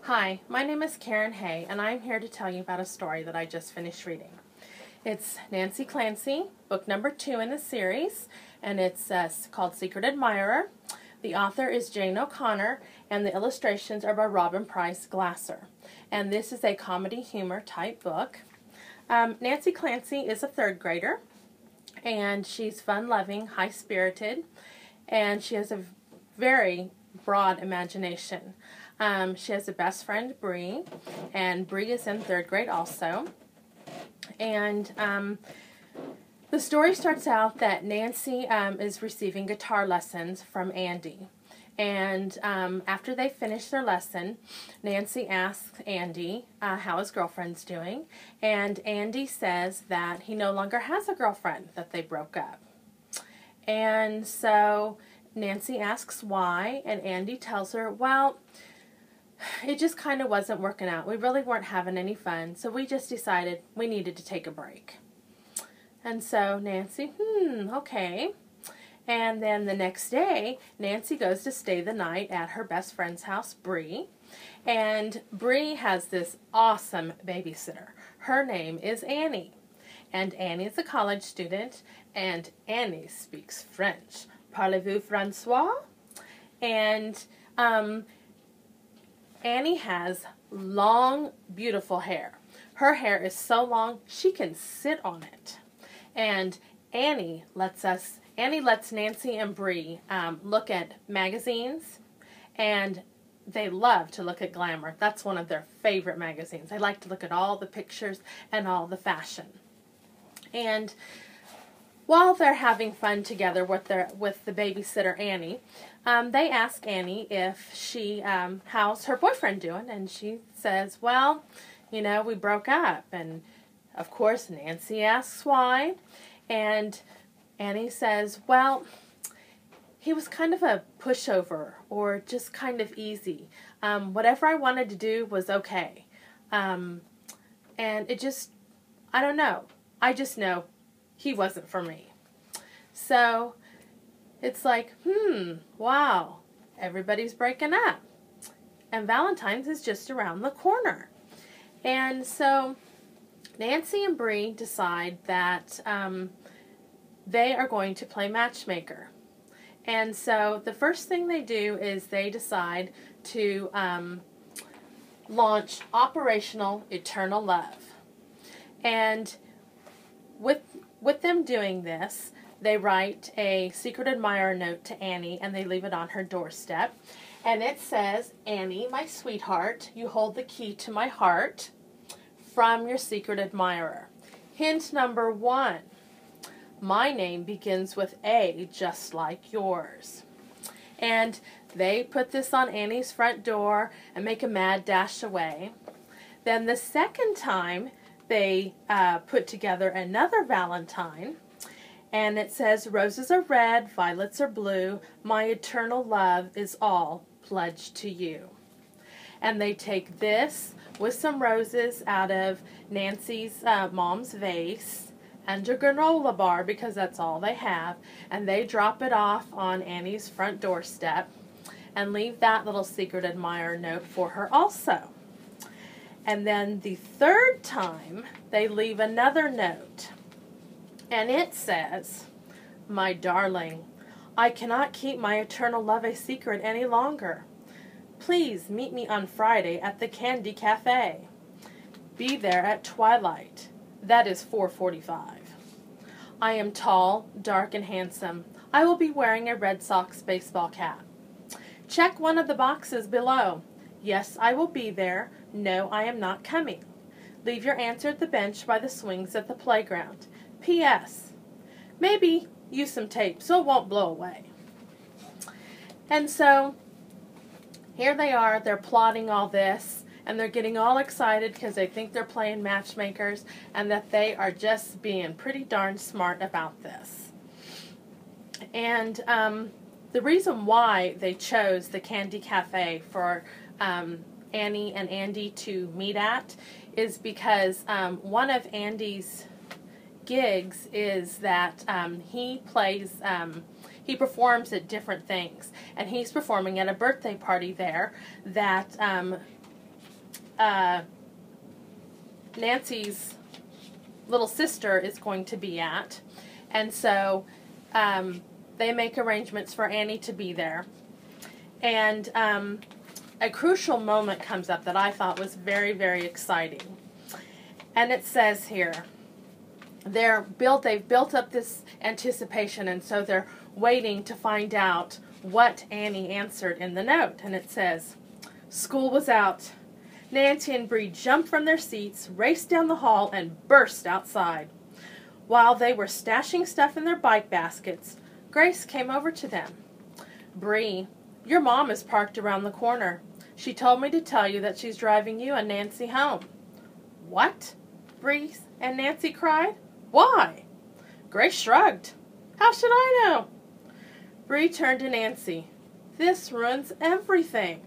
Hi, my name is Karen Hay, and I'm here to tell you about a story that I just finished reading. It's Nancy Clancy, book number 2 in the series, and it's called Secret Admirer. The author is Jane O'Connor, and the illustrations are by Robin Price Glasser. And this is a comedy humor type book. Nancy Clancy is a 3rd grader, and she's fun-loving, high-spirited, and she has a very broad imagination. She has a best friend, Bree, and Bree is in 3rd grade also. And the story starts out that Nancy is receiving guitar lessons from Andy. And after they finish their lesson, Nancy asks Andy how his girlfriend's doing. And Andy says that he no longer has a girlfriend, that they broke up. And so Nancy asks why, and Andy tells her, well, it just kind of wasn't working out. We really weren't having any fun, so we just decided we needed to take a break. And so Nancy, okay. And then the next day, Nancy goes to stay the night at her best friend's house, Bree. And Bree has this awesome babysitter. Her name is Annie. And Annie is a college student, and Annie speaks French. Parlez-vous François? And Annie has long, beautiful hair. Her hair is so long, she can sit on it. And Annie lets Nancy and Bree look at magazines, and they love to look at Glamour. That's one of their favorite magazines. They like to look at all the pictures and all the fashion. And while they're having fun together with the babysitter Annie, they ask Annie if how's her boyfriend doing, and she says, well, we broke up. And of course Nancy asks why, and Annie says, well, he was kind of a pushover, or just kind of easy. Whatever I wanted to do was okay. And it just, I don't know. I just know he wasn't for me. So it's like, wow, everybody's breaking up. And Valentine's is just around the corner. And so Nancy and Bree decide that they are going to play matchmaker. And so the first thing they do is they decide to launch Operational Eternal Love. And with them doing this, they write a secret admirer note to Annie, and they leave it on her doorstep. And it says, Annie, my sweetheart, you hold the key to my heart from your secret admirer. Hint number 1, my name begins with A, just like yours. And they put this on Annie's front door and make a mad dash away. Then the second time, they put together another Valentine, and it says, roses are red, violets are blue, my eternal love is all pledged to you. And they take this with some roses out of Nancy's mom's vase and a granola bar, because that's all they have, and they drop it off on Annie's front doorstep and leave that little secret admirer note for her also. And then the 3rd time, they leave another note. And it says, my darling, I cannot keep my eternal love a secret any longer. Please meet me on Friday at the Candy Cafe. Be there at twilight. That is 4:45. I am tall, dark, and handsome. I will be wearing a Red Sox baseball cap. Check one of the boxes below. Yes, I will be there. No, I am not coming. Leave your answer at the bench by the swings at the playground. P.S. Maybe use some tape so it won't blow away. And so here they are. They're plotting all this, and they're getting all excited because they think they're playing matchmakers, and that they are just being pretty darn smart about this. And the reason why they chose the Candy Cafe for Annie and Andy to meet at is because one of Andy's gigs is that he performs at different things, and he's performing at a birthday party there that Nancy's little sister is going to be at. And so they make arrangements for Annie to be there. And a crucial moment comes up that I thought was very, very exciting. And it says here, they've built up this anticipation, and so they're waiting to find out what Annie answered in the note. And it says, school was out. Nancy and Bree jumped from their seats, raced down the hall, and burst outside. While they were stashing stuff in their bike baskets, Grace came over to them. Bree, your mom is parked around the corner. She told me to tell you that she's driving you and Nancy home. What? Bree and Nancy cried. Why? Grace shrugged. How should I know? Bree turned to Nancy. This ruins everything.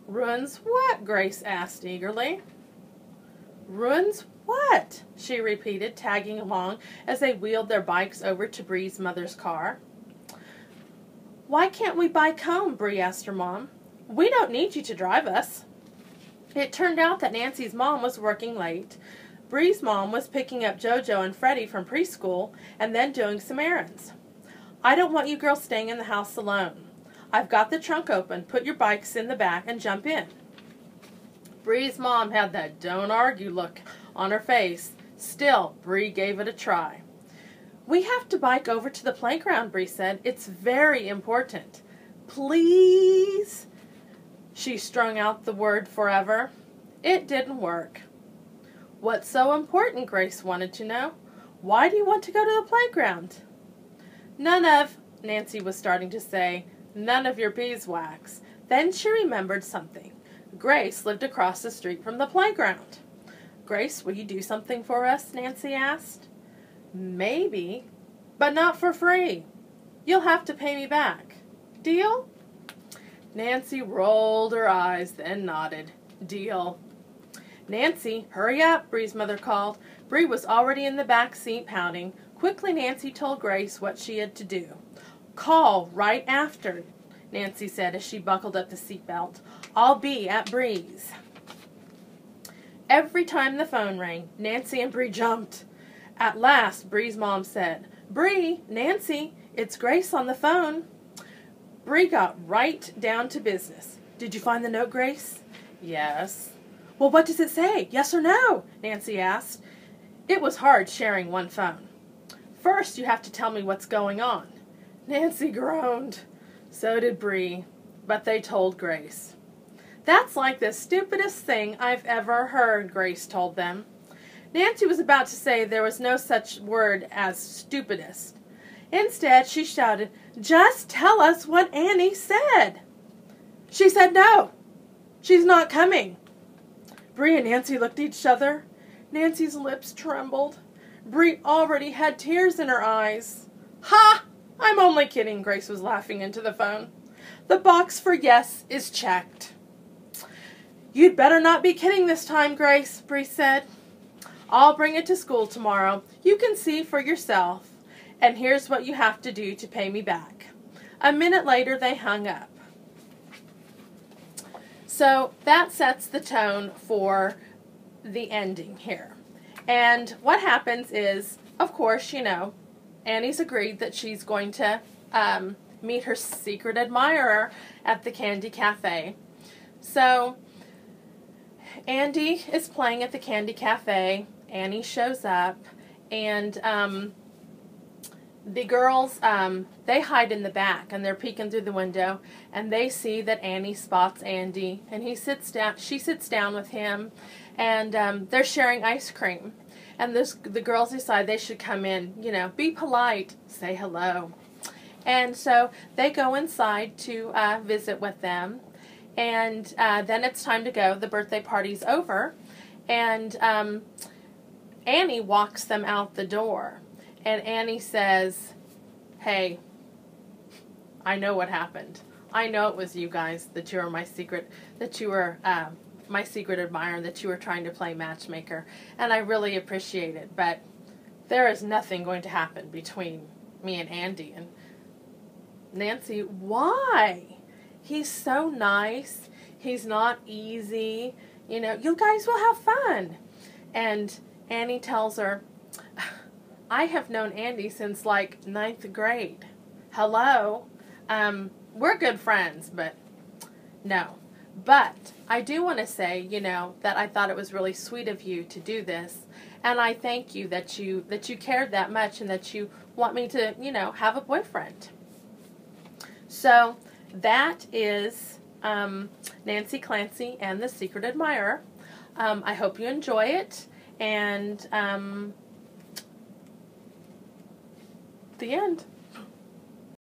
Ruins what? Grace asked eagerly. Ruins what? She repeated, tagging along as they wheeled their bikes over to Bree's mother's car. Why can't we bike home? Bree asked her mom. We don't need you to drive us. It turned out that Nancy's mom was working late. Bree's mom was picking up JoJo and Freddie from preschool and then doing some errands. I don't want you girls staying in the house alone. I've got the trunk open. Put your bikes in the back and jump in. Bree's mom had that don't argue look on her face. Still, Bree gave it a try. We have to bike over to the playground, Bree said. It's very important. Please? She strung out the word forever. It didn't work. What's so important? Grace wanted to know. Why do you want to go to the playground? None of, Nancy was starting to say, none of your beeswax. Then she remembered something. Grace lived across the street from the playground. Grace, will you do something for us? Nancy asked. Maybe, but not for free. You'll have to pay me back. Deal? Nancy rolled her eyes, then nodded. Deal. Nancy, hurry up, Bree's mother called. Bree was already in the back seat pouting. Quickly, Nancy told Grace what she had to do. Call right after, Nancy said as she buckled up the seatbelt. I'll be at Bree's. Every time the phone rang, Nancy and Bree jumped. At last, Bree's mom said, Bree, Nancy, it's Grace on the phone. Bree got right down to business. Did you find the note, Grace? Yes. Well, what does it say? Yes or no? Nancy asked. It was hard sharing one phone. First, you have to tell me what's going on. Nancy groaned. So did Bree, but they told Grace. That's like the stupidest thing I've ever heard, Grace told them. Nancy was about to say there was no such word as stupidest. Instead, she shouted, just tell us what Annie said. She said no. She's not coming. Bree and Nancy looked at each other. Nancy's lips trembled. Bree already had tears in her eyes. Ha! I'm only kidding, Grace was laughing into the phone. The box for yes is checked. You'd better not be kidding this time, Grace, Bree said. I'll bring it to school tomorrow. You can see for yourself. And here's what you have to do to pay me back. A minute later, they hung up. So that sets the tone for the ending here. And what happens is, of course, Annie's agreed that she's going to meet her secret admirer at the Candy Cafe. So Andy is playing at the Candy Cafe. Annie shows up, and the girls, they hide in the back, and they're peeking through the window, and they see that Annie spots Andy, and she sits down with him, and they're sharing ice cream. And the girls decide they should come in, be polite, say hello. And so they go inside to visit with them, and then it's time to go. The birthday party's over, and Annie walks them out the door. And Annie says, hey, I know what happened. I know it was you guys, that you were my secret admirer, that you were trying to play matchmaker. And I really appreciate it. But there is nothing going to happen between me and Andy. And Nancy, why? He's so nice. He's not easy. You know, you guys will have fun. And Annie tells her, I have known Andy since like 9th grade. Hello? We're good friends, but no. But I do want to say, you know, that I thought it was really sweet of you to do this. And I thank you that you cared that much and that you want me to, you know, have a boyfriend. So that is Nancy Clancy and the Secret Admirer. I hope you enjoy it. And the end.